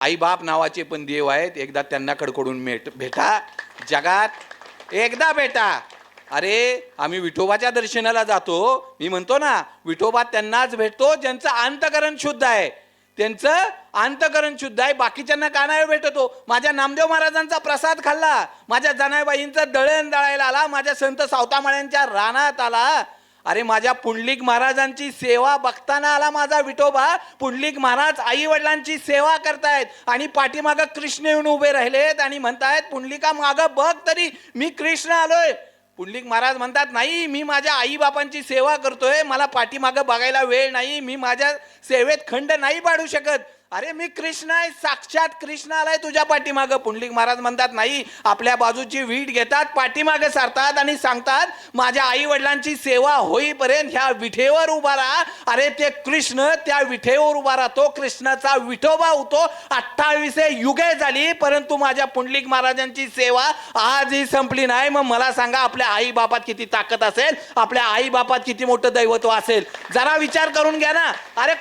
आई बाप नावाचे पण देव आहेत, एकदा त्यांना कडकडून भेटा, जगात एकदा भेटा. अरे आम्ही विठोबाच्या दर्शनाला जातो, मी म्हणतो ना विठोबा त्यांनाच भेटतो ज्यांचं अंतकरण शुद्ध आहे, त्यांचं अंतकरण शुद्ध आहे. बाकीच्यांना का नाही भेटतो? माझ्या नामदेव महाराजांचा प्रसाद खाल्ला, माझ्या जनाबाईंचं दळण दळायला आला, माझ्या संत सावतामाळ्यांच्या रानात आला, अरे माझ्या पुंडलिक महाराजांची सेवा बघताना आला माझा विठोबा. पुंडलिक महाराज आई वडिलांची सेवा करतायत आणि पाठीमागं कृष्ण येऊन उभे राहिलेत आणि म्हणतायत पुंडलिका मागं बघ तरी, मी कृष्ण आलोय. पुंडलिक महाराज म्हणतात नाही, मी माझ्या आई बापांची सेवा करतोय, मला पाठीमागं बघायला वेळ नाही, मी माझ्या सेवेत खंड नाही पाडू शकत. अरे मी कृष्ण आहे, साक्षात कृष्ण आलाय तुझ्या पाठीमागं. पुंडलिक महाराज म्हणतात नाही, आपल्या बाजूची वीट घेतात, पाठीमागे सारतात आणि सांगतात माझ्या आई वडिलांची सेवा होईपर्यंत ह्या विठेवर उभा राहा. अरे ते कृष्ण त्या विठेवर उभा राहतो, कृष्णाचा विठोबा होतो. 28 युगे झाली परंतु माझ्या पुंडलिक महाराजांची सेवा आजही संपली नाही. मग मला सांगा आपल्या आई बापात किती ताकद असेल, आपल्या आई बापात किती मोठं दैवत्व असेल, जरा विचार करून घ्या ना. अरे